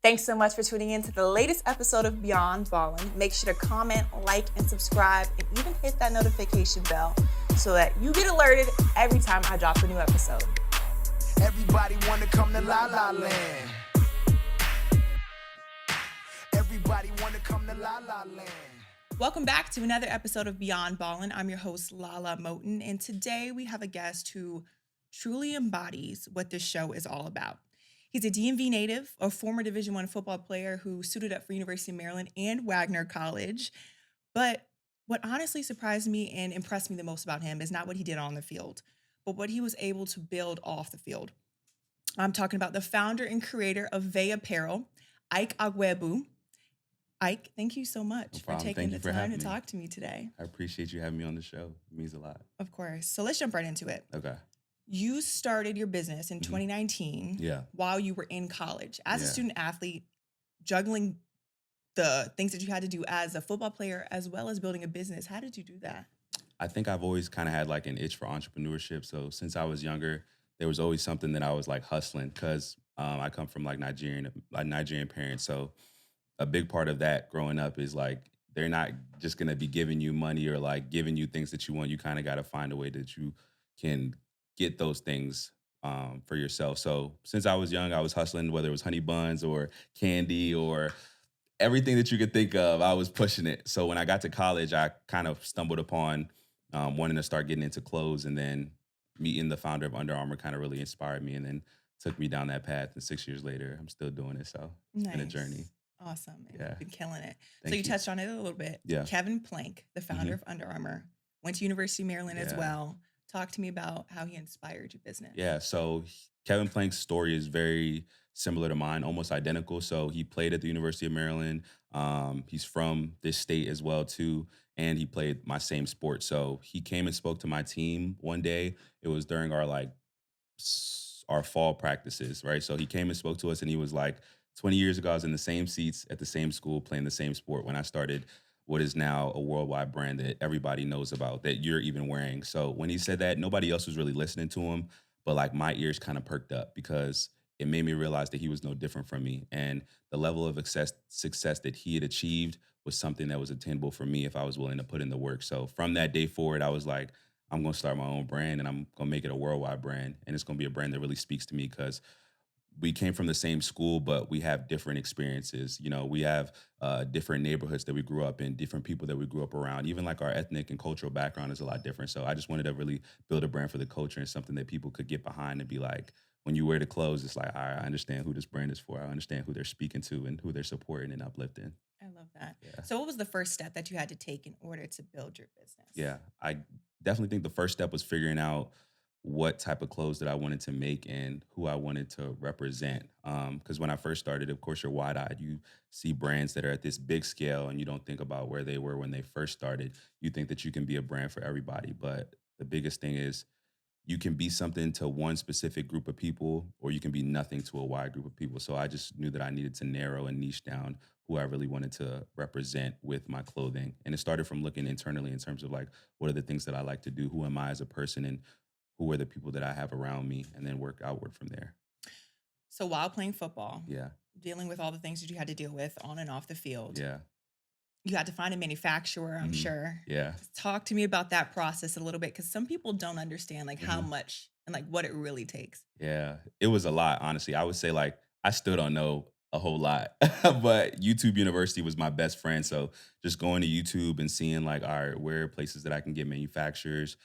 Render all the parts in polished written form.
Thanks so much for tuning in to the latest episode of Beyond Ballin. Make sure to comment, like, and subscribe, and even hit that notification bell so that you get alerted every time I drop a new episode. Everybody wanna come to LaLa Land. Everybody wanna come to LaLa Land. Welcome back to another episode of Beyond Ballin. I'm your host, LaLa Moten, and today we have a guest who truly embodies what this show is all about. He's a DMV native, a former Division I football player who suited up for University of Maryland and Wagner College. But what honestly surprised me and impressed me the most about him is not what he did on the field, but what he was able to build off the field. I'm talking about the founder and creator of Veii Apparel, Ike Ogwuegbu. Ike, thank you so much for taking the time to talk to me today. I appreciate you having me on the show. It means a lot. Of course. So let's jump right into it. Okay. You started your business in 2019 while you were in college. As a student athlete, juggling the things that you had to do as a football player as well as building a business. How did you do that? I think I've always kind of had like an itch for entrepreneurship. So since I was younger, there was always something that I was like hustling because I come from like Nigerian parents. So a big part of that growing up is like they're not just going to be giving you money or like giving you things that you want. You kind of got to find a way that you can get those things for yourself. So since I was young, I was hustling, whether it was honey buns or candy or everything that you could think of, I was pushing it. So when I got to college, I kind of stumbled upon wanting to start getting into clothes, and then meeting the founder of Under Armour kind of really inspired me and then took me down that path. And 6 years later, I'm still doing it. So it's been a journey. Awesome. And Yeah. you've been killing it. Thank So you you. touched on it a little bit. Yeah. Kevin Plank, the founder of Under Armour, went to University of Maryland as Yeah. well. Talk to me about how he inspired your business. Yeah, so Kevin Plank's story is very similar to mine, almost identical. So he played at the University of Maryland. He's from this state as well too, and he played my same sport. So he came and spoke to my team one day. It was during our our fall practices, right? So he came and spoke to us, and he was like, 20 years ago, I was in the same seats at the same school playing the same sport when I started what is now a worldwide brand that everybody knows about, that you're even wearing. So when he said that, nobody else was really listening to him, but like my ears kind of perked up because it made me realize that he was no different from me. And the level of success that he had achieved was something that was attainable for me if I was willing to put in the work. So from that day forward, I was like, I'm going to start my own brand, and I'm going to make it a worldwide brand. And it's going to be a brand that really speaks to me because we came from the same school, but we have different experiences. You know, we have different neighborhoods that we grew up in, different people that we grew up around. Even like our ethnic and cultural background is a lot different. So I just wanted to really build a brand for the culture and something that people could get behind and be like, when you wear the clothes, it's like, all right, I understand who this brand is for. I understand who they're speaking to and who they're supporting and uplifting. I love that. Yeah. So what was the first step that you had to take in order to build your business? Yeah, I definitely think the first step was figuring out what type of clothes that I wanted to make and who I wanted to represent. Because when I first started, of course, you're wide-eyed. You see brands that are at this big scale, and you don't think about where they were when they first started. You think that you can be a brand for everybody, but the biggest thing is you can be something to one specific group of people, or you can be nothing to a wide group of people. So I just knew that I needed to narrow and niche down who I really wanted to represent with my clothing. And it started from looking internally in terms of like, what are the things that I like to do? Who am I as a person? And who are the people that I have around me? And then work outward from there. So while playing football, Yeah. dealing with all the things that you had to deal with on and off the field, Yeah. you had to find a manufacturer, I'm sure. Yeah. Talk to me about that process a little bit, because some people don't understand like how Mhm. much and like what it really takes. Yeah. It was a lot, honestly. I would say like I still don't know a whole lot, but YouTube University was my best friend. So just going to YouTube and seeing like, all right, where are places that I can get manufacturers?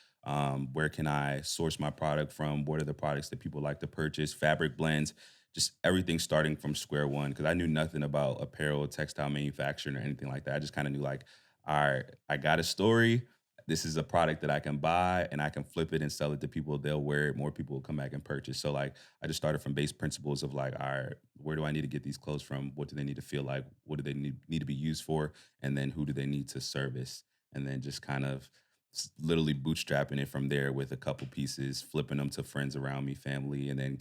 Where can I source my product from? What are the products that people like to purchase? Fabric blends, just everything starting from square one. Because I knew nothing about apparel, textile manufacturing, or anything like that. I just kind of knew like, all right, I got a story. This is a product that I can buy and I can flip it and sell it to people. They'll wear it. More people will come back and purchase. So like, I just started from base principles of like, all right, where do I need to get these clothes from? What do they need to feel like? What do they need to be used for? And then who do they need to service? And then just kind of literally bootstrapping it from there with a couple pieces, flipping them to friends around me, family, and then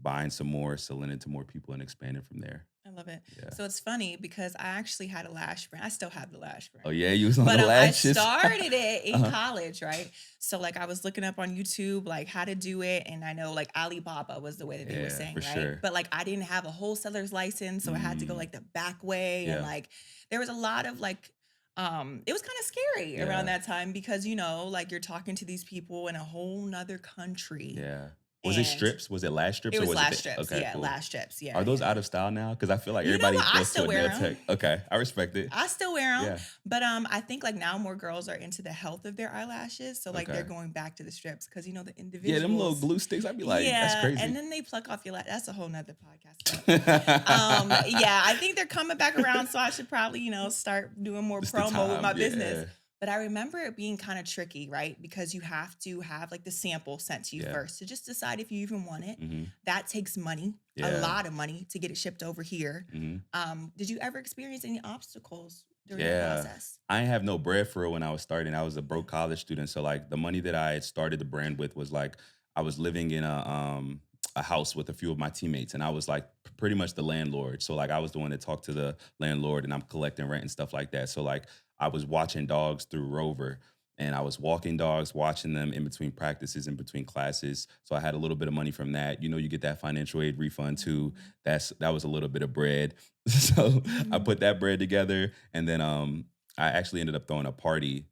buying some more, selling it to more people and expanding from there. I love it. Yeah. So it's funny because I actually had a lash brand. I still have the lash Oh brand. yeah, you was on But the I lashes. started it in Uh-huh. college, right? So like I was looking up on YouTube like how to do it, and I know like Alibaba was the way that they were Yeah, saying, for right? sure. But like I didn't have a wholesaler's license, so I had to go Mm, like the back way, and yeah, like there was a lot of like it was kind of scary around yeah, that time because like you're talking to these people in a whole nother country, yeah. Was it and strips? Was it lash it strips or was was it lash the strips. okay, Yeah, cool. lash strips. Are Yeah, those yeah. out of style now? Because I feel like You know everybody what? I goes to still a nail wear tech. them. Okay, I respect it. I still wear them, Yeah. but I think like now more girls are into the health of their eyelashes, so like they're Okay. going back to the strips because the Yeah, them little individuals, glue sticks. I'd be like, that's yeah, and crazy. then they pluck off your lash. That's a whole nother podcast, but yeah, I think they're coming back around, so I should probably start doing more Just the promo with time. my business. Yeah. But I remember it being kind of tricky, right? Because you have to have like the sample sent to you Yeah. first to just decide if you even want it. Hmm. That takes money, a Yeah. lot of money to get it shipped over here. Hmm. Did you ever experience any obstacles during the Yeah. process? I ain't have no bread for it when I was starting. I was a broke college student. So like the money that I had started the brand with was like I was living in a house with a few of my teammates and I was like pretty much the landlord. So like I was the one that talked to the landlord and I'm collecting rent and stuff like that. So like I was watching dogs through Rover and I was walking dogs, watching them in between practices, in between classes. So I had a little bit of money from that. You get that financial aid refund too. That was a little bit of bread. So I Mhm. put that bread together, and then I actually ended up throwing a party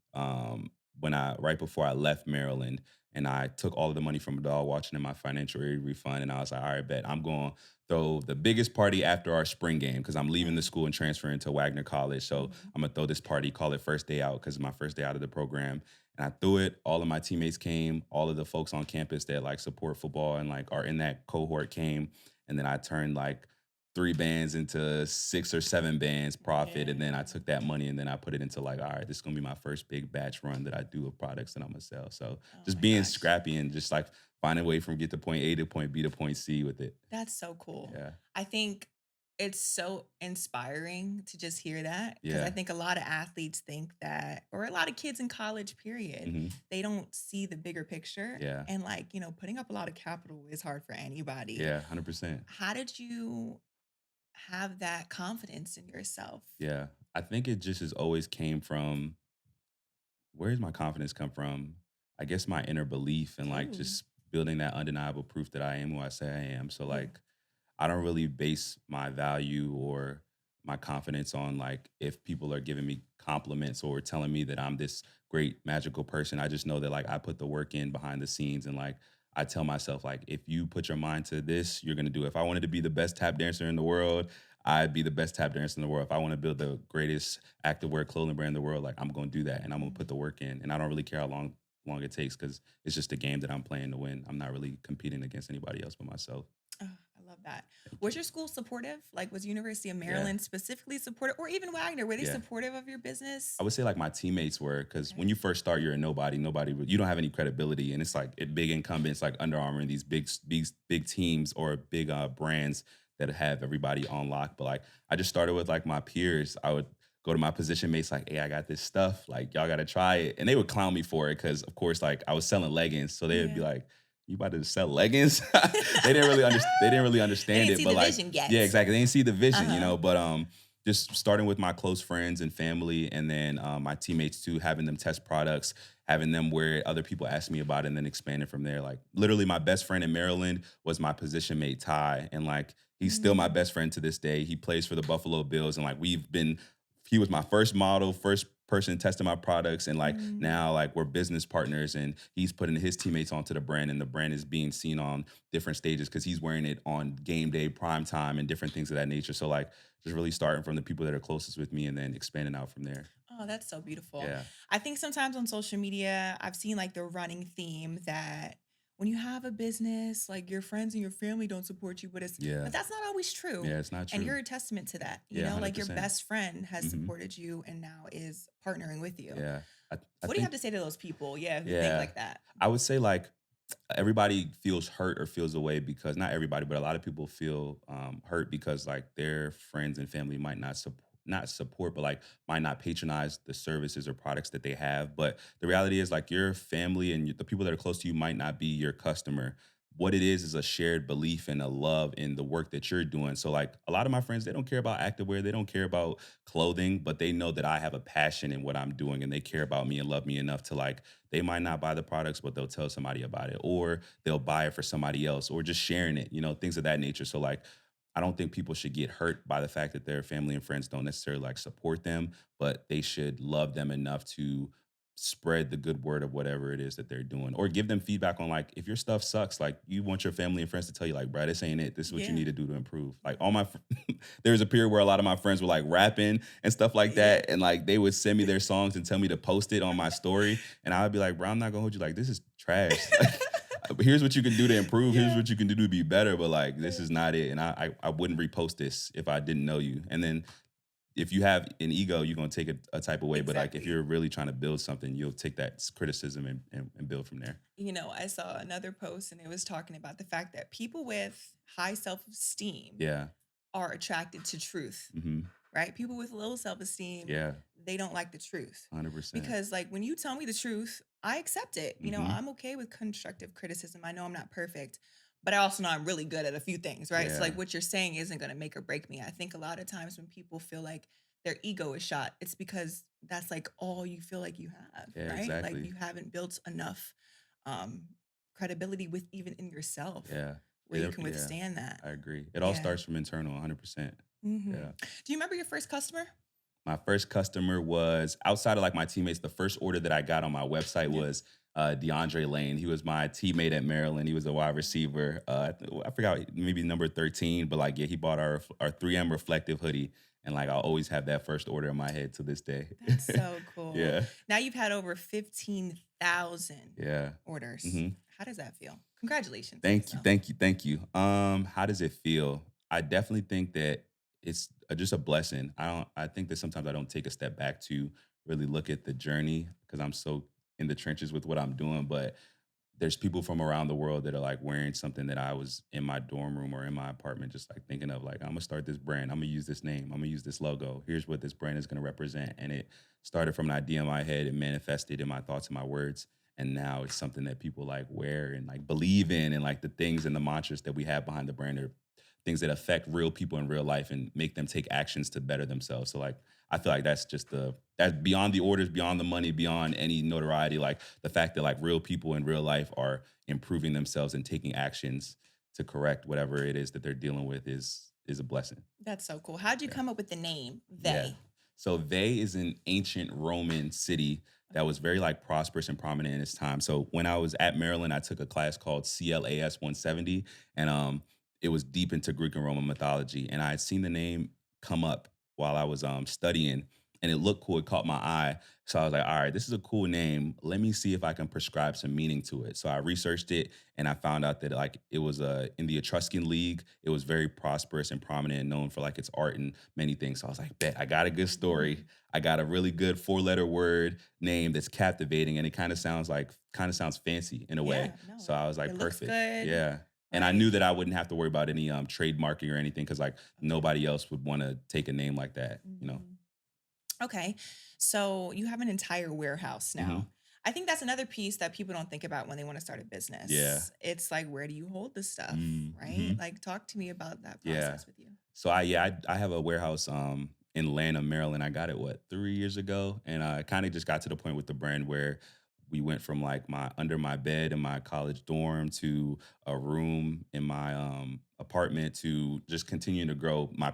when I right before I left Maryland, and I took all of the money from a dog watching and my financial aid refund, and I was like, all right, bet I'm going to throw the biggest party after our spring game because I'm leaving the Mhm. school and transferring to Wagner College. So Mhm. I'm gonna throw this party, call it first day out because it's my first day out of the program. And I threw it. All of my teammates came. All of the folks on campus that like support football and like are in that cohort came. And then I turned like 3 bands into 6 or 7 bands profit. And then I Yeah. took that money and then I put it into like, all right, this is gonna be my first big batch run that I do of products that I'm gonna sell. So Oh just my being gosh. scrappy and just like finding a way from get to point A to point B to point C with it. That's so cool. Yeah. I think it's so inspiring to just hear that because I Yeah. think a lot of athletes think that, or a lot of kids in college, period, Hmm. they don't see the bigger picture. Yeah. And like, putting up a lot of capital is hard for anybody. Yeah. 100%. How did you have that confidence in yourself? Yeah. I think it just has always came from where does my confidence come from? I guess my inner belief and like Ooh, just building that undeniable proof that I am who I say I am. So yeah. like I don't really base my value or my confidence on like if people are giving me compliments or telling me that I'm this great magical person. I just know that like I put the work in behind the scenes and like I tell myself like if you put your mind to this, you're gonna do it. If I wanted to be the best tap dancer in the world, I'd be the best tap dancer in the world. If I want to build the greatest activewear clothing brand in the world, like I'm gonna do that and I'm gonna put Mhm. the work in. And I don't really care how long it takes because it's just a game that I'm playing to win. I'm not really competing against anybody else but myself. Oh, I love that. Thank Was you. your school supportive? Like, was University of Yeah. Maryland specifically supportive, or even Wagner? Were they Yeah. supportive of your business? I would say like my teammates were because Okay. when you first start, you're a nobody. You don't have any credibility, and it's like big incumbents like Under Armour and these big teams or big brands that have everybody on lock. But like I just started with like my peers. I would go to my position mates like, "Hey, I got this stuff. Like y'all got to try it," and they would clown me for it because of course like I was selling leggings, so they would be Yeah. like. You about to sell leggings? They didn't really They understand didn't it, see but the like, vision yeah, yet. exactly. They didn't see the vision, Uh-huh. But just starting with my close friends and family, and then my teammates too, having them test products, having them wear it, other people ask me about it, and then expanding from there. Like literally, my best friend in Maryland was my position mate Ty, and like he's still my Mm, best friend to this day. He plays for the Buffalo Bills, and like we've been. He was my first model, first person testing my products, and like mm. now like we're business partners, and he's putting his teammates onto the brand, and the brand is being seen on different stages because he's wearing it on game day, prime time, and different things of that nature. So like just really starting from the people that are closest with me and then expanding out from there. Oh, that's so beautiful. Yeah. I think sometimes on social media, I've seen like the running theme that when you have a business, like your friends and your family don't support you, but Yeah. that's not always true. Yeah. It's not And true. you're a testament to that. Yeah. Like your 100%. best friend has Hmm. supported you and now is partnering with you. Yeah. I What do you have think, to say to those people? Yeah, who think yeah, like that? I would say like everybody feels hurt or feels away because not everybody, but a lot of people feel hurt because like their friends and family might not support, but like might not patronize the services or products that they have. But the reality is like your family and the people that are close to you might not be your customer. what it is a shared belief and a love in the work that you're doing. So like a lot of my friends, they don't care about activewear, they don't care about clothing, but they know that I have a passion in what I'm doing and they care about me and love me enough to like they might not buy the products, but they'll tell somebody about it or they'll buy it for somebody else or just sharing it, things of that nature. So like I don't think people should get hurt by the fact that their family and friends don't necessarily like support them, but they should love them enough to spread the good word of whatever it is that they're doing or give them feedback on like if your stuff sucks, like you want your family and friends to tell you like, bro, this ain't it, this is what you Yeah. need to do to improve. Like all my there was a period where a lot of my friends were like rapping and stuff like Yeah. that, and like they would send me their songs and tell me to post it on my story, and I would be like, bro, I'm not gonna hold you, like this is trash. Like but here's what you can do to improve. Here's Yeah. what you can do to be better. But like, this is not it. And I wouldn't repost this if I didn't know you. And then if you have an ego, you're gonna take it a type of way. But like if Exactly. you're really trying to build something, you'll take that criticism and build from there. I saw another post and it was talking about the fact that people with high self-esteem Yeah. are attracted to truth, Hmm. right? People with low self-esteem, Yeah. they don't like the truth. 100%. Because like when you tell me the truth, I accept it. Hmm. I'm okay with constructive criticism. I know I'm not perfect, but I also know I'm really good at a few things, right? So Yeah. like what you're saying isn't going to make or break me. I think a lot of times when people feel like their ego is shot, it's because that's like all you feel like you have, Yeah. right? Like Exactly. you haven't built enough um credibility with even in yourself Yeah. where you can Yeah. withstand that. I agree. It all Yeah. starts from internal. 100%. Hmm. Yeah. Do you remember your first customer? My first customer was outside of like my teammates. The first order that I got on my website Yeah. was DeAndre Lane. He was my teammate at Maryland. He was a wide receiver. I forgot maybe number 13, but like yeah, he bought our 3M reflective hoodie, and like I'll always have that first order in my head to this day. That's so cool. Yeah, Now you've had over 15,000 yeah. orders. Hmm. How does that feel? Congratulations. Thank you, So, thank you, thank you. How does it feel? I definitely think that it's just a blessing. I think that sometimes I don't take a step back to really look at the journey because I'm so in the trenches with what I'm doing. But there's people from around the world that are like wearing something that I was in my dorm room or in my apartment, just like thinking of like, I'm gonna start this brand. I'm gonna use this name. I'm gonna use this logo. Here's what this brand is gonna represent. And it started from an idea in my head and manifested in my thoughts and my words. And now it's something that people like wear and like believe in. And like the things and the mantras that we have behind the brand are things that affect real people in real life and make them take actions to better themselves. So like I feel like that's beyond the orders, beyond the money, beyond any notoriety. Like the fact that like real people in real life are improving themselves and taking actions to correct whatever it is that they're dealing with is a blessing. that's so cool. How'd you Yeah. come up with the name Yeah. Veii? So Veii is an ancient Roman city that was very like prosperous and prominent in its time. So when I was at Maryland, I took a class called CLAS 170, and it was deep into Greek and Roman mythology. And I had seen the name come up while I was studying, and it looked cool. It caught my eye. So I was like, all right, this is a cool name. Let me see if I can prescribe some meaning to it. So I researched it and I found out that like it was in the Etruscan League. It was very prosperous and prominent and known for like its art and many things. So I was like, bet I got a good story. I got a really good four-letter word name that's captivating, and it kind of sounds fancy in a way. Yeah, no, So I was like, it looks perfect. good, Yeah. And I right? knew that I wouldn't have to worry about any trademarking or anything because like Okay. nobody else would want to take a name like that. Mhm. Okay. So you have an entire warehouse Hmm. now. I think that's another piece that people don't think about when they want to start a Yeah. business. It's like, where do you hold the stuff, right? Mm-hmm. Like, talk to me about that Yeah. process with you. So I have a warehouse in Lanham, Maryland. I got it 3 years ago, and I kind of just got to the point with the brand where we went from like my under my bed in my college dorm to a room in my apartment to just continuing to grow. My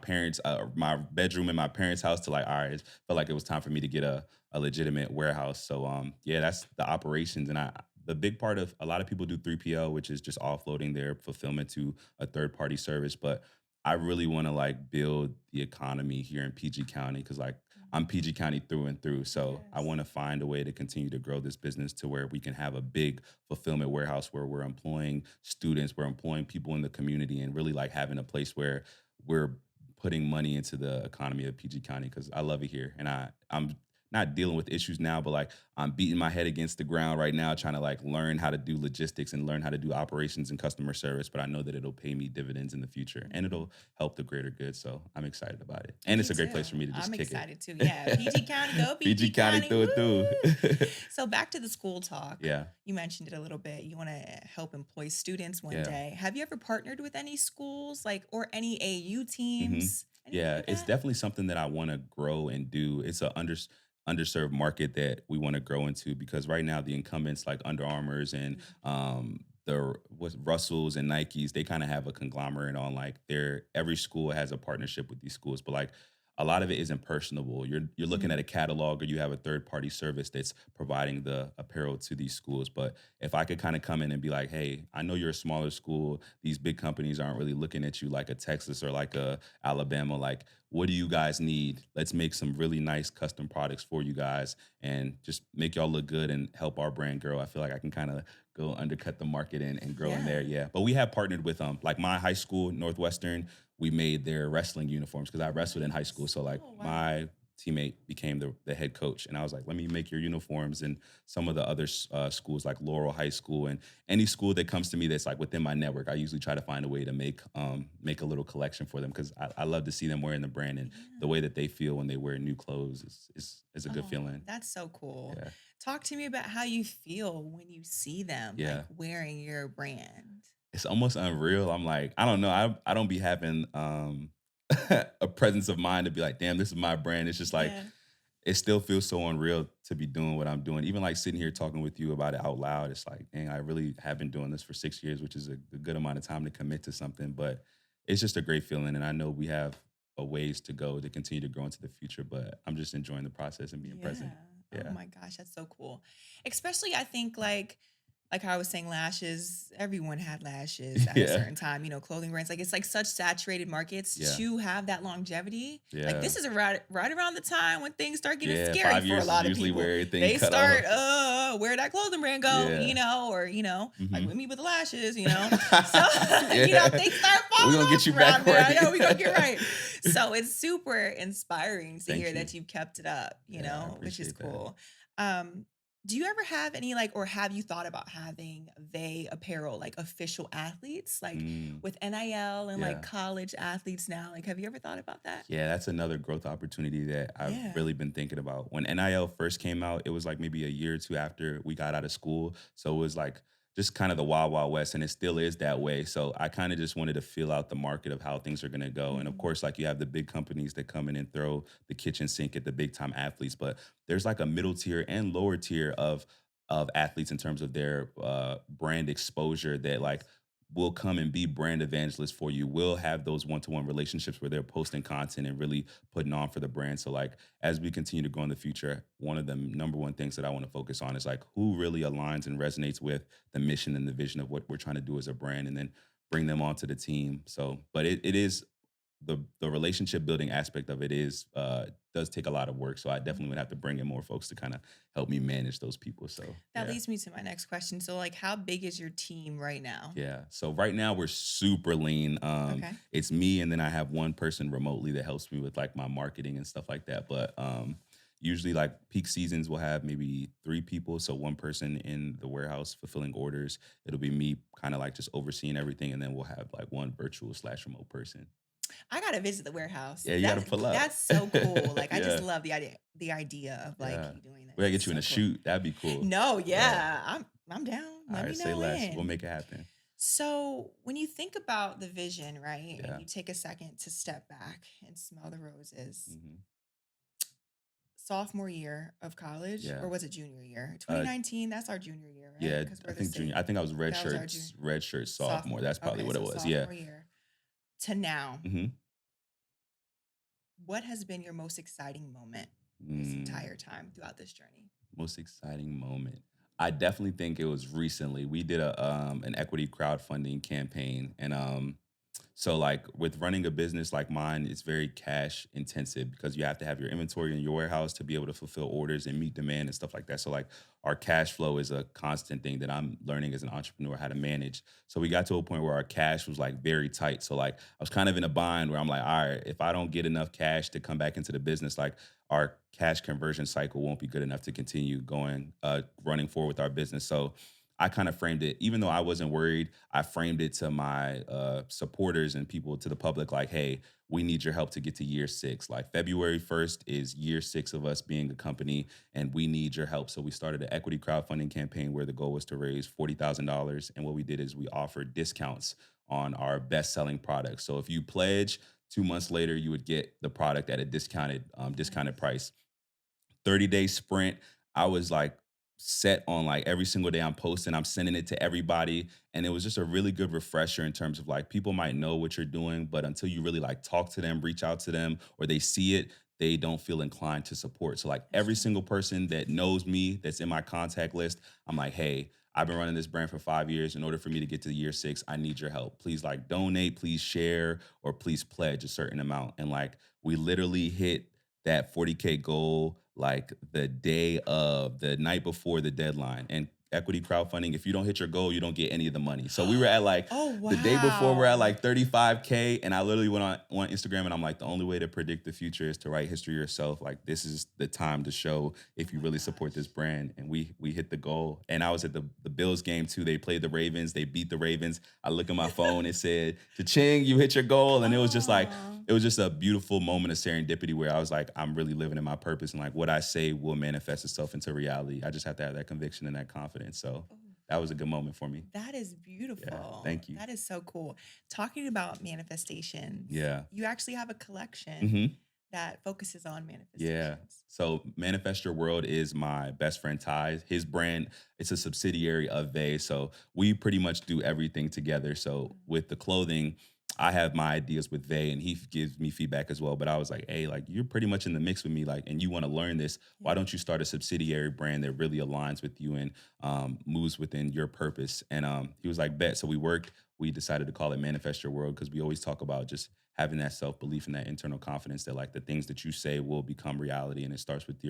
bedroom in my parents' house to like all right, it felt like it was time for me to get a legitimate warehouse. So yeah, that's the operations, and I. The big part of a lot of people do 3PL, which is just offloading their fulfillment to a third party service. But I really want to like build the economy here in PG County because like I'm Mhm. PG County through and through. So I Yes. want to find a way to continue to grow this business to where we can have a big fulfillment warehouse where we're employing students, we're employing people in the community, and really like having a place where we're putting money into the economy of PG County because I love it here and I'm not dealing with issues now, but like I'm beating my head against the ground right now, trying to like learn how to do logistics and learn how to do operations and customer service. But I know that it'll pay me dividends in the future and Mhm. it'll help the greater good. So I'm excited about it. And it's Me a great too. place for me to just I'm kick it. excited too. Yeah, PG County, go PG PG County County. through and through. Woo! So back to the school talk. Yeah. You mentioned it a little bit. You want to help employ students one Yeah. day. Have you ever partnered with any schools, like, or any AU hmm teams, anything Yeah, like it's that? definitely something that I want to grow and do. It's a underserved market that we want to grow into because right now the incumbents like Under Armours and Mhm. the what Russells and Nikes, they kind of have a conglomerate on like their every school has a partnership with these schools, but like a lot of it isn't personable. You're looking at Mhm. a catalog or you have a third party service that's providing the apparel to these schools. But if I could kind of come in and be like, hey, I know you're a smaller school. These big companies aren't really looking at you like a Texas or like a Alabama. Like, what do you guys need? Let's make some really nice custom products for you guys and just make y'all look good and help our brand grow. I feel like I can kind of go undercut the market and grow in there. Yeah. Yeah. But we have partnered with like my high school, Northwestern, we made their wrestling uniforms because I wrestled in high school. Nice. So like Oh, wow. my teammate became the head coach and I was like, let me make your uniforms. And some of the other schools like Laurel High School and any school that comes to me that's like within my network, I usually try to find a way to make a little collection for them because I love to see them wearing the brand and the Yeah. way that they feel when they wear new clothes is a good Oh, feeling. that's so cool. Yeah. Talk to me about how you feel when you see them like Yeah. wearing your brand. It's almost unreal. I'm like, I don't know. I don't be having a presence of mind to be like, damn, this is my brand. It's just like Yeah. it still feels so unreal to be doing what I'm doing. Even like sitting here talking with you about it out loud, it's like, dang, I really have been doing this for 6 years, which is a good amount of time to commit to something. But it's just a great feeling. And I know we have a ways to go to continue to grow into the future, but I'm just enjoying the process and being Yeah. present. Oh Yeah. my gosh, that's so cool. Especially I think like how I was saying lashes, everyone had lashes at a Yeah. certain time, clothing brands. Like it's like such saturated markets Yeah. to have that longevity. Like Yeah. this is right around the time when things start getting Yeah. scary five for a years is lot of usually people. where everything They cut start, off. where that clothing brand go, Yeah. like hmm with me with the lashes. So Yeah. things start We're falling gonna get off you back around there. I right. know we gonna get right. So it's super inspiring to hear Thank you. that you've kept it up, Yeah, I which is appreciate that. cool. Um, do you ever have any like, or have you thought about having Veii Apparel, like official athletes, like Mm, with NIL and like yeah. college athletes now? Like, have you ever thought about that? Yeah, that's another growth opportunity that I've Yeah. really been thinking about. When NIL first came out, it was like maybe a year or two after we got out of school. So it was like just kind of the wild, wild west, and it still is that way. So I kind of just wanted to feel out the market of how things are going to go. And of Mhm. course, like you have the big companies that come in and throw the kitchen sink at the big time athletes, but there's like a middle tier and lower tier of athletes in terms of their brand exposure that like Yes. will come and be brand evangelists for you. Will have those one-to-one relationships where they're posting content and really putting on for the brand. So like as we continue to grow in the future, one of the number one things that I want to focus on is like who really aligns and resonates with the mission and the vision of what we're trying to do as a brand and then bring them onto the team. So but it is the relationship building aspect of it is does take a lot of work. So I definitely would have to Mhm. bring in more folks to kind of help me manage those people. So That yeah. leads me to my next question. So, like, how big is your team right now? Yeah. So right now we're super lean. Okay. It's me and then I have one person remotely that helps me with like my marketing and stuff like that. But usually like peak seasons we'll have maybe three people. So one person in the warehouse fulfilling orders. It'll be me kind of like just overseeing everything. And then we'll have like one virtual slash remote person. I gotta visit the warehouse. Yeah, you gotta pull up. That's so cool. Like, I just Yeah. love the idea of like Yeah. you doing We this. gotta It's get you in so a cool. shoot. That'd be cool. No, Yeah. yeah, I'm down. All Let right, me say know less. We'll when. make it happen. So, when you think about the vision, right, and Yeah. you take a second to step back and smell the roses, hmm sophomore year of college, Yeah. or was it junior year? Uh 2019, that's our junior year, right? yeah, Because I we're the think junior. I same. think I was That was our junior red shirt sophomore. sophomore. That's probably Okay, what it so was. Yeah. sophomore year to now, hmm what has been your most exciting moment this Mm, entire time throughout this journey? most exciting moment. I definitely think it was recently. We did a an equity crowdfunding campaign, and So like with running a business like mine, it's very cash intensive because you have to have your inventory in your warehouse to be able to fulfill orders and meet demand and stuff like that. So like our cash flow is a constant thing that I'm learning as an entrepreneur how to manage. So we got to a point where our cash was like very tight. So like I was kind of in a bind where I'm like, all right, if I don't get enough cash to come back into the business, like our cash conversion cycle won't be good enough to continue going running forward with our business. So I kind of framed it, even though I wasn't worried, I framed it to my supporters and people, to the public, like, hey, we need your help to get to year 6. Like February 1st is year 6 of us being a company, and we need your help. So we started an equity crowdfunding campaign where the goal was to raise $40,000. And what we did is we offered discounts on our best selling products. So if you pledge, 2 months later, you would get the product at a discounted Nice. price. 30-day sprint. I was like set on like every single day I'm posting, I'm sending it to everybody. And it was just a really good refresher in terms of like people might know what you're doing, but until you really like talk to them, reach out to them, or they see it, they don't feel inclined to support. So like That's every true. single person that knows me that's in my contact list, I'm like, hey, I've been running this brand for 5 years. In order for me to get to year 6, I need your help. Please like donate, please share, or please pledge a certain amount. And like we literally hit that 40K goal like the night before the deadline. And equity crowdfunding, if you don't hit your goal, you don't get any of the money. So we were at like Oh, the day before, we're at wow. like 35K. And I literally went on Instagram and I'm like, the only way to predict the future is to write history yourself. Like this is the time to show Oh if you my really support this gosh. brand. And we hit the goal. And I was at the Bills game too. They played the Ravens, they beat the Ravens. I look at my phone, it said, Cha-ching, you hit your goal. And it was just like, Oh. it was just a beautiful moment of serendipity where I was like, I'm really living in my purpose, and like what I say will manifest itself into reality. I just have to have that conviction and that confidence. So Oh, that was a good moment for me. that is Yeah. beautiful. Thank you. That is so cool. Talking about manifestations, Yeah. you actually have a collection hmm that focuses on Yeah. manifestations. So Manifest Your World is my best friend Ty. His brand, it's a subsidiary of Veii. So we pretty much do everything together. So Mm. with the clothing, I have my ideas with Veii and gives me feedback as well. But I was like, hey, like you're pretty much in the mix with me, like, and you want to learn this. Why Yeah. don't you start a subsidiary brand that really aligns with you and moves within your purpose? And he was like, bet. So we worked. We decided to call it Manifest Your World because we always talk about just having that self belief and that internal confidence that like the things that you say will become reality, and it starts with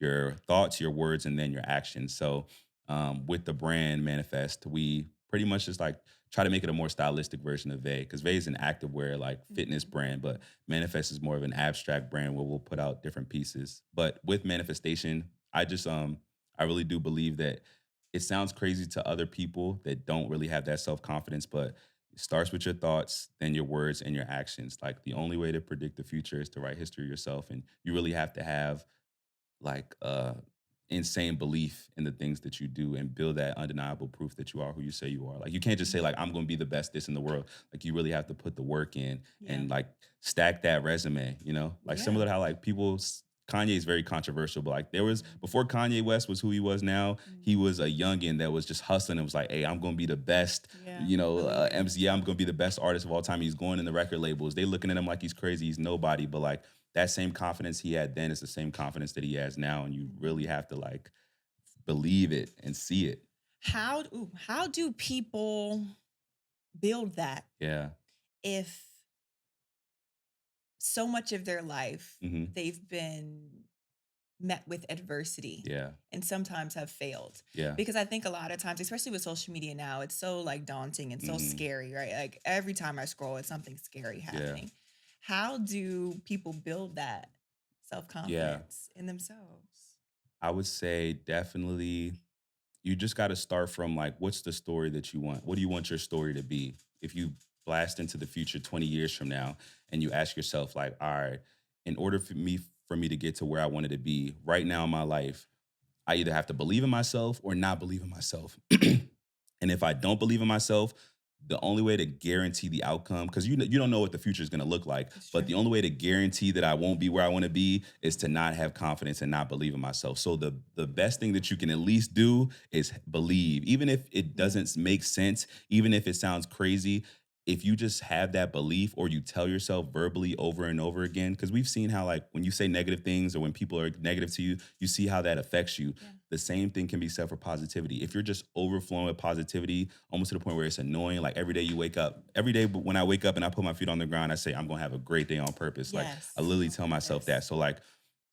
your thoughts, your words, and then your actions. So with the brand Manifest, we pretty much just like try to make it a more stylistic version of Veii, because Veii is an activewear like fitness Mhm. brand, but Manifest is more of an abstract brand where we'll put out different pieces. But with manifestation, I really do believe that it sounds crazy to other people that don't really have that self confidence, but it starts with your thoughts, then your words, and your actions. Like the only way to predict the future is to write history yourself, and you really have to have like insane belief in the things that you do and build that undeniable proof that you are who you say you are. Like you can't just say like I'm going to be the best this in the world. Like you really have to put the work in Yeah. and like stack that resume, like Yeah. similar to how like Kanye is very controversial, but like there was Mhm. before Kanye West was who he was now, he Mhm. was a youngin that was just hustling and was like, "Hey, I'm gonna be the best, Yeah. Believe in MC. Yeah, I'm yourself. gonna be the best artist of all time." He's going in the record labels. They looking at him like he's crazy. He's nobody, but like that same confidence he had then is the same confidence that he has now, and you really Mhm. have to like believe it and see it. How do people build that Yeah. if so much of their life hmm they've been met with adversity Yeah. and sometimes have failed? Yeah. Because I think a lot of times, especially with social media now, it's so like daunting and so hmm scary, right? Like every time I scroll, it's something scary Yeah. happening. How do people build that Yeah. self-confidence in themselves? I would say definitely you just got to start from like, what's the story that you want? What do you want your story to be? If you blast into the future 20 years from now and you ask yourself, like, all right, in order for me to get to where I wanted to be right now in my life, I either have to believe in myself or not believe in myself. And if I don't believe in myself, the only way to guarantee the outcome, because you don't know what the future is going to look like, It's but true. the only way to guarantee that I won't be where I want to be is to not have confidence and not believe in myself. So the best thing that you can at least do is believe, even if it Yeah. doesn't make sense, even if it sounds crazy. If you just have that belief, or you tell yourself verbally over and over again, because we've seen how like when you say negative things or when people are negative to you, you see how that affects you. Yeah. the same thing can be said for positivity. If you're just overflowing with positivity, almost to the point where it's annoying, like every day you wake up, every day when I wake up and I put my feet on the ground, I say, I'm going to have a great day on purpose. Like I Yes, literally on tell myself that. purpose. So like,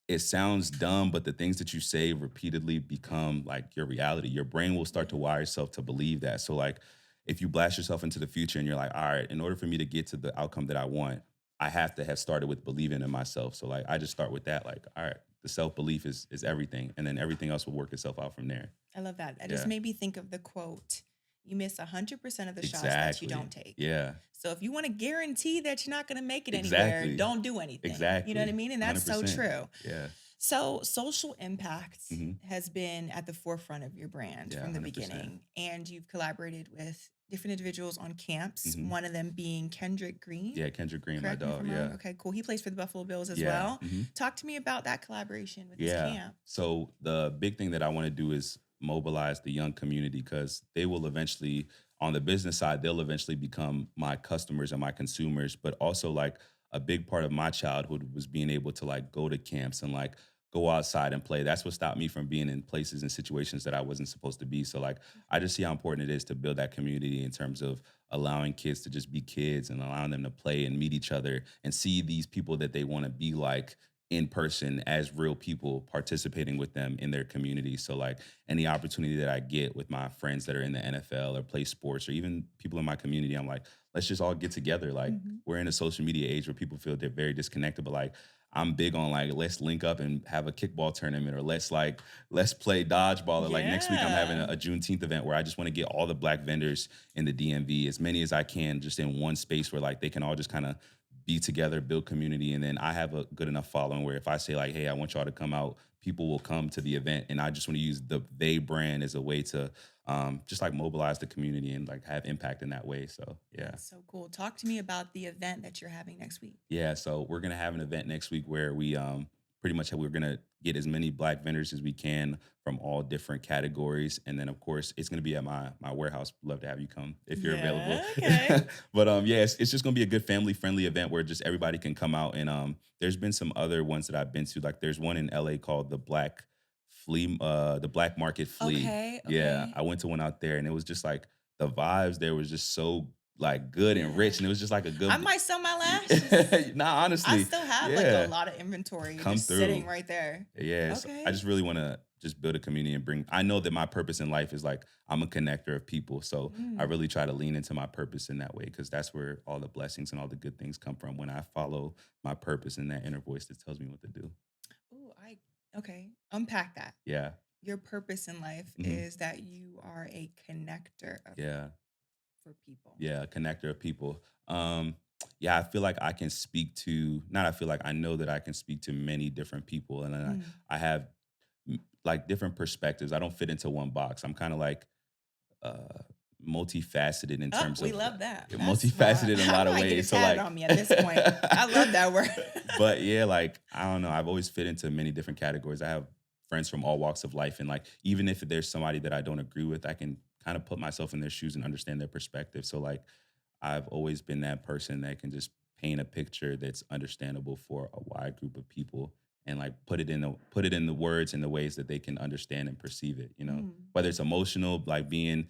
it sounds dumb, but the things that you say repeatedly become like your reality. Your brain will start to Yeah. wire itself to believe that. So like, if you blast yourself into the future and you're like, all right, in order for me to get to the outcome that I want, I have to have started with believing in myself. So like, I just start with that. Like, all right, the self belief is everything, and then everything else will work itself out from there. I love that. That just Yeah, made me think of the quote, you miss 100% of the shots that you exactly. don't take. Yeah, So if you want to guarantee that you're not going to make it anywhere, exactly, don't do anything. You know what I exactly. mean? And that's so 100%. true. Yeah, So social impact hmm, has been at the forefront of your brand yeah, from the 100%. beginning, and you've collaborated with different individuals on camps, Hmm. one of them being Kendrick Green. Yeah, Kendrick Green, my Correct me if dog. I'm wrong. Yeah, Okay, cool. He plays for the Buffalo Bills as yeah. well. Talk to me about that collaboration with this Yeah. camp. So the big thing that I want to do is mobilize the young community, because they will eventually, on the business side, they'll eventually become my customers and my consumers. But also, like, a big part of my childhood was being able to like go to camps and like go outside and play. That's what stopped me from being in places and situations that I wasn't supposed to be. So like, I just see how important it is to build that community in terms of allowing kids to just be kids and allowing them to play and meet each other and see these people that they want to be like in person as real people, participating with them in their community. So like, any opportunity that I get with my friends that are in the NFL or play sports, or even people in my community, I'm like, let's just all get together. Like, Mhm. we're in a social media age where people feel they're very disconnected, but like, I'm big on like, let's link up and have a kickball tournament, or let's play dodgeball. Or like next week I'm having Yeah. a Juneteenth event where I just want to get all the black vendors in the DMV, as many as I can, just in one space where like they can all just kind of be together, build community. And then I have a good enough following where if I say like, hey, I want y'all to come out, people will come to the event. And I just want to use the Veii brand as a way to just like mobilize the community and like have impact in that way. So yeah. That's so cool. Talk to me about the event that you're having next week. Yeah, so we're gonna have an event next week where we pretty much we're gonna get as many black vendors as we can from all different categories, and then of course it's gonna be at my warehouse. Love to have you come if you're available. Yeah, okay. But yeah, it's just gonna be a good family friendly event where just everybody can come out. And there's been some other ones that I've been to. Like there's one in LA called the Black Market Flea. Okay, Yeah, okay. I went to one out there and it was just like the vibes there was just so like good and Yeah. rich, and it was just like a I good might sell my lashes. nah, I honestly, still have like a yeah, lot of inventory come just sitting through. right there. Yes, I Okay. just really want to just build a community and bring. I know that my purpose in life is like I'm a connector of people, so I Mm. really try to lean into my purpose in that way, because that's where all the blessings and all the good things come from, when I follow my purpose and that inner voice that tells me what to do. Oh, I okay. Unpack that. Yeah, Your purpose in life hmm, is that you are a connector of yeah, for people. yeah, a connector of people. Yeah, I feel like I can speak to. Not I feel like I know that I can speak to many different people, and then Mm. I have like different perspectives. I don't fit into one box. I'm kind of like uh multifaceted in Oh, terms we of love that. That's multifaceted in a I lot of might get ways. it So tatted like on me at this point. I love that word. but yeah, like I don't know. I've always fit into many different categories. I have friends from all walks of life. And like even if there's somebody that I don't agree with, I can kind of put myself in their shoes and understand their perspective. So like I've always been that person that can just paint a picture that's understandable for a wide group of people, and like put it in the words and the ways that they can understand and perceive it, you know. Mm. Whether it's emotional, like being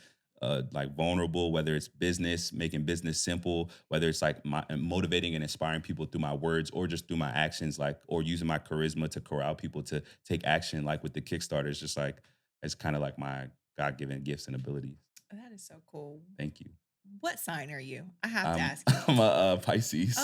like vulnerable, whether it's business, making business simple, whether it's like motivating and inspiring people through my words or just through my actions, like, or using my charisma to corral people to take action, like with the Kickstarter. It's just like, it's kind of like my God-given gifts and abilities. That is so cool. Thank you. What sign are you? I have to I'm ask you. I'm a Pisces.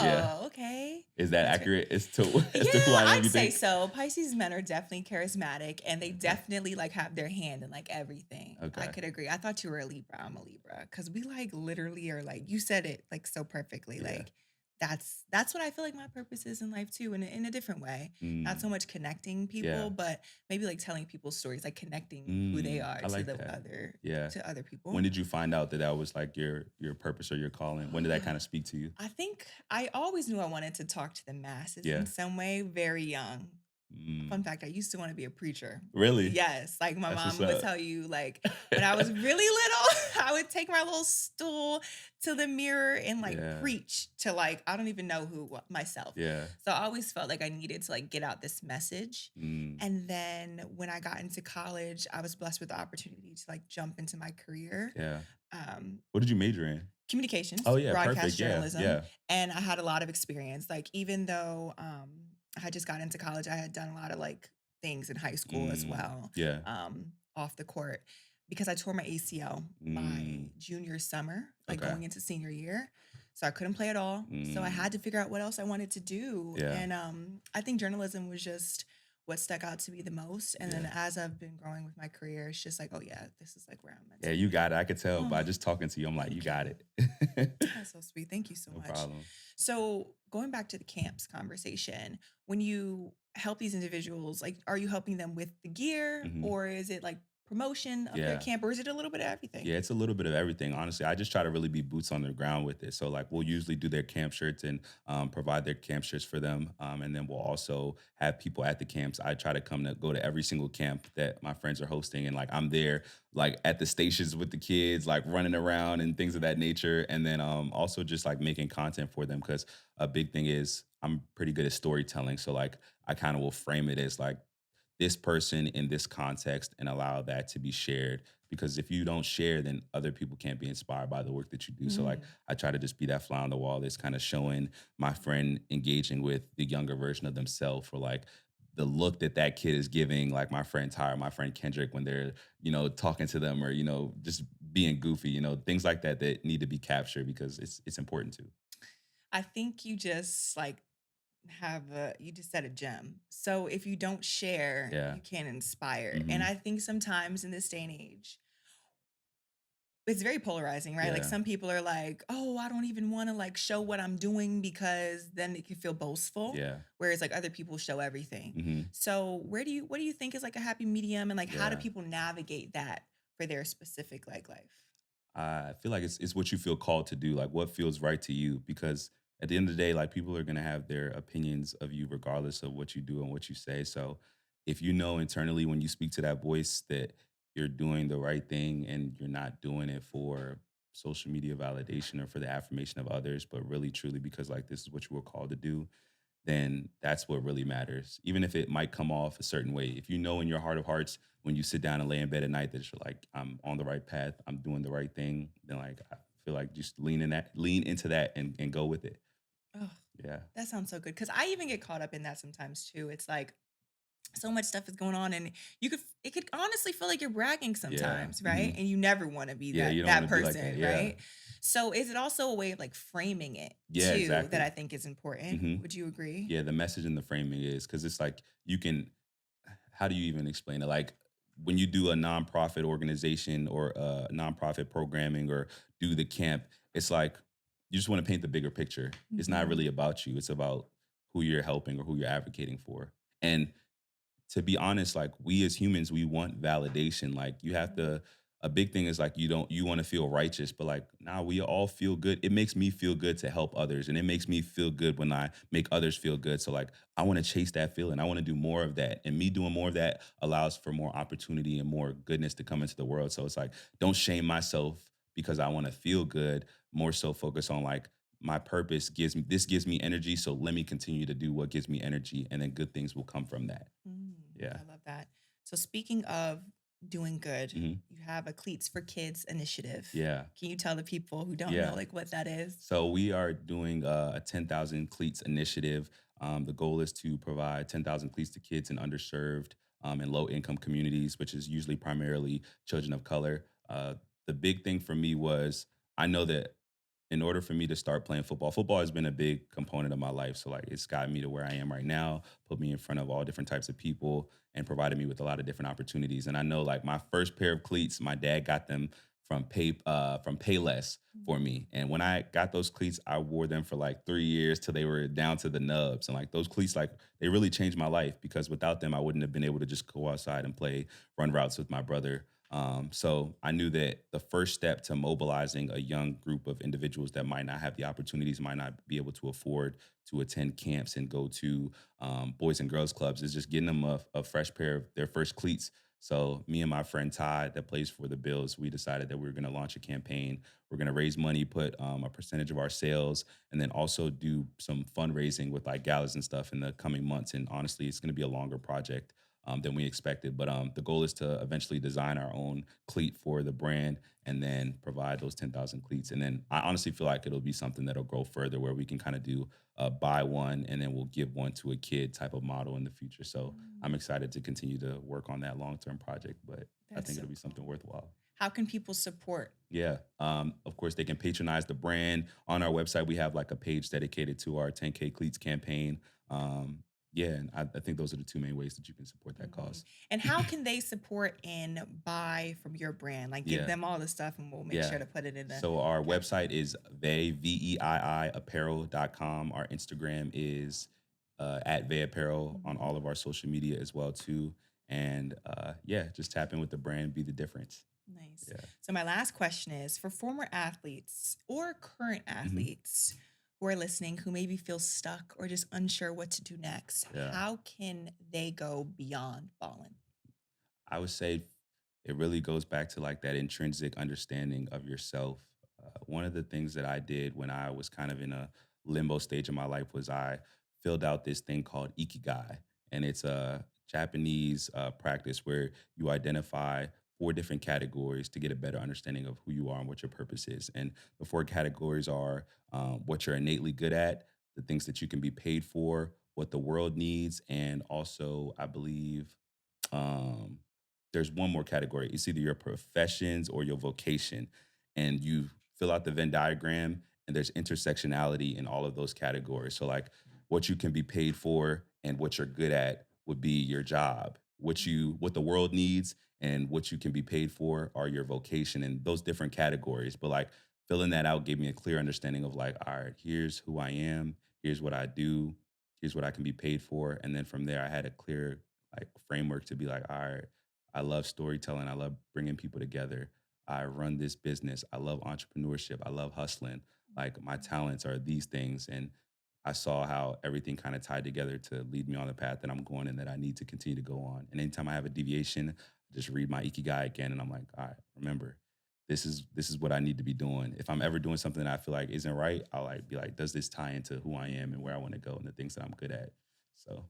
Yeah. Oh, okay. Is that Inter accurate as to Yeah, as to who I am, I'd you say think? so. Pisces men are definitely charismatic and they Okay. definitely like have their hand in like everything. I Okay. could agree. I thought you were a Libra. I'm a Libra because we like literally are like you said it like so perfectly. Yeah. Like that's what I feel like my purpose is in life too, in a different way. Not so Mm. much connecting people, Yeah. but maybe like telling people stories, like connecting who they are I to like the that. other Yeah. to other When people. did you find out that that was like your purpose or your calling? When did that kind of speak to you? I think I always knew I wanted to talk to the masses Yeah. in some way very young. Fun fact, I used to want to be a preacher. Really? Yes, like my That's what's mom would up. tell you, like when I was really little, I would take my little stool to the mirror and like Yeah. preach to like I don't even know who myself. Yeah. So I always felt like I needed to like get out this message. Mm. And then when I got into college, I was blessed with the opportunity to like jump into my career, Yeah. um, What did you major in? Oh, communications, yeah, broadcast perfect. Yeah, journalism, yeah. and I had a lot of experience. Like even though I had just got into college, I had done a lot of like things in high school as Mm. well, Yeah. off the court because I tore my ACL my Mm. junior summer, like Okay. going into senior year. So I couldn't play at all. So I Mm. had to figure out what else I wanted to do. Yeah. And I think journalism was just what stuck out to me the most. And then Yeah. as I've been growing with my career, it's just like, oh yeah, this is like where I'm meant Yeah, to you be. got it. I could tell Oh, by just talking to you. I'm like, you thank got you. it. That's so sweet. Thank you so No much. problem. So, going back to the camps conversation, when you help these individuals, like, are you helping them with the gear Mhm. or is it like promotion of their Yeah. camp or is it a little bit of everything? Yeah, it's a little bit of everything. Honestly, I just try to really be boots on the ground with it. So, like, we'll usually do their camp shirts and provide their camp shirts for them, and then we'll also have people at the camps. I try to go to every single camp that my friends are hosting, and like I'm there, like at the stations with the kids, like running around and things of that nature. And then also just like making content for them because a big thing is I'm pretty good at storytelling. So like I kind of will frame it as like this person in this context and allow that to be shared because if you don't share then other people can't be inspired by the work that you do. So like Mm. I try to just be that fly on the wall that's kind of showing my friend engaging with the younger version of themselves or like the look that that kid is giving like my friend Tyra, my friend Kendrick when they're talking to them or just being goofy, things like that that need to be captured because it's important too. I think you just like you just said a gem. So, if you don't share, Yeah. you can't inspire. And Hmm. I think sometimes in this day and age, it's very polarizing, right? Like Yeah. some people are like, "Oh, I don't even want to like show what I'm doing because then it can feel boastful." Yeah. Whereas like other people show everything. Hmm. So, what do you think is like a happy medium and like how do Yeah. people navigate that for their specific like life? I feel like it's what you feel called to do, like what feels right to you. Because at the end of the day, like people are gonna have their opinions of you regardless of what you do and what you say. So if you know internally when you speak to that voice that you're doing the right thing and you're not doing it for social media validation or for the affirmation of others, but really truly because like this is what you were called to do, then that's what really matters. Even if it might come off a certain way. If you know in your heart of hearts when you sit down and lay in bed at night that you're like, I'm on the right path, I'm doing the right thing, then like I feel like just lean into that and go with it. Oh, Yeah. that sounds so good. Cause I even get caught up in that sometimes too. It's like so much stuff is going on and it could honestly feel like you're bragging Yeah. sometimes, right? Hmm. And you never want to be Yeah. You don't want that to be like that. person, Yeah. right? So is it also a way of like framing it Yeah, too that exactly. I think is important? Hmm. Would you agree? Yeah. The message and the framing is because it's like you can how do you even explain it? Like when you do a nonprofit organization or nonprofit programming or do the camp, it's like you just want to paint the bigger picture. It's not Mhm. really about you. It's about who you're helping or who you're advocating for. And to be honest, like we as humans, we want validation. Like you have Mhm. to. A big thing is like you want to feel righteous, but like nah, we all feel good. It makes me feel good to help others, and it makes me feel good when I make others feel good. So like I want to chase that feeling. I want to do more of that, and me doing more of that allows for more opportunity and more goodness to come into the world. So it's like don't shame myself because I want to feel good. More so focus on like my purpose gives me energy. So let me continue to do what gives me energy, and then good things will come from that. Mm, Yeah. I love that. So speaking of doing good, Mhm. you have a Cleats for Kids initiative. Yeah. Can you tell the people who don't know Yeah. like what that is? So we are doing a 10,000 cleats initiative. The goal is to provide 10,000 cleats to kids in underserved and low income communities, which is usually primarily children of color. The big thing for me was I know that in order for me to start playing football, football has been a big component of my life. So like it's got me to where I am right now, put me in front of all different types of people and provided me with a lot of different opportunities. And I know like my first pair of cleats, my dad got them from Payless for me. And when I got those cleats, I wore them for like 3 years till they were down to the nubs. And like those cleats, like they really changed my life because without them, I wouldn't have been able to just go outside and play run routes with my brother. So I knew that the first step to mobilizing a young group of individuals that might not have the opportunities, might not be able to afford to attend camps and go to boys and girls clubs is just getting them a fresh pair of their first cleats. So me and my friend Todd, that plays for the Bills, we decided that we were going to launch a campaign. We're going to raise money, put a percentage of our sales, and then also do some fundraising with like galas and stuff in the coming months. And honestly, it's going to be a longer project than we expected. But the goal is to eventually design our own cleat for the brand and then provide those 10,000 cleats. And then I honestly feel like it'll be something that'll grow further where we can kind of do buy one and then we'll give one to a kid type of model in the future. So I'm excited to continue to work on that long-term project, but I That's think so it'll be something cool. worthwhile. How can people support? Yeah. Of course, they can patronize the brand. On our website, we have like a page dedicated to our 10K Cleats campaign. Um, yeah, and I think those are the two main ways that you can support that Mhm. cause. And how can they support and buy from your brand? Like give Yeah. them all the stuff and we'll make Yeah. sure to put it in the So our caption. website is Veii Apparel.com. Our Instagram is at Veii Apparel on Mhm. all of our social media as well too. And yeah, just tap in with the brand, be the difference. Nice. Yeah. So my last question is for former athletes or current Hmm. athletes who are listening who maybe feel stuck or just unsure what to do next, Yeah. how can they go beyond ballin'? I would say it really goes back to like that intrinsic understanding of yourself. One of the things that I did when I was kind of in a limbo stage of my life was I filled out this thing called ikigai, and it's a Japanese practice where you identify four different categories to get a better understanding of who you are and what your purpose is. And the four categories are what you're innately good at, the things that you can be paid for, what the world needs, and also I believe um, there's one more category. It's either your professions or your vocation. And you fill out the Venn diagram, and there's intersectionality in all of those categories. So, like, what you can be paid for and what you're good at would be your job. What the world needs and what you can be paid for are your vocation and those different categories. But like filling that out gave me a clear understanding of like, all right, here's who I am, here's what I do, here's what I can be paid for. And then from there, I had a clear like framework to be like, all right, I love storytelling. I love bringing people together. I run this business. I love entrepreneurship. I love hustling. Like my talents are these things. And I saw how everything kind of tied together to lead me on the path that I'm going and that I need to continue to go on. And anytime I have a deviation, I just read my ikigai again and I'm like, all right, remember, this is what I need to be doing. If I'm ever doing something that I feel like isn't right, I'll like be like, does this tie into who I am and where I want to go and the things that I'm good at? So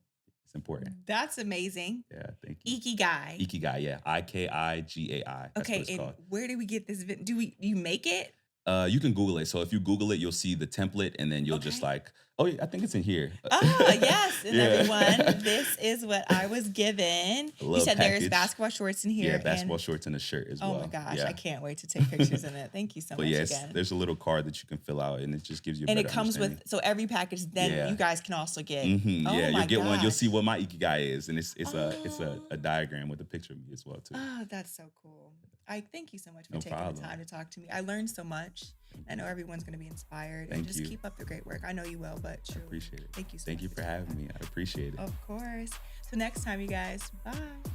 it's important. That's amazing. Yeah, thank you. Ikigai. Ikigai, yeah. Ikigai. That's what Okay, it's and called. where do we get this? Do you make it? You can Google it. So if you Google it, you'll see the template and then you'll just Okay. like, oh, yeah, I think it's in here. Ah, yes. And Yeah. everyone, this is what I was given. A You little said there's package. basketball shorts in Yeah, here. basketball And shorts and a shirt as oh my well. gosh, I Yeah. can't wait to take pictures in it. Thank you so But much yes, again. there's a little card that you can fill out and it just gives you a And it better comes understanding. with, so every package, then Yeah. you guys can also get, Yeah, oh you'll my get one. You'll see gosh. what my ikigai is, and it's a Oh, diagram with a picture of me as well too. oh, that's so cool. I thank you so much for No taking the problem. time to talk to me. I learned so much. I know everyone's going to be inspired and Thank just you. keep up the great work. I know you will, but I truly, appreciate it. thank you so Thank much you for for taking the having time. me. I appreciate it. Of course. So next time, you guys, bye.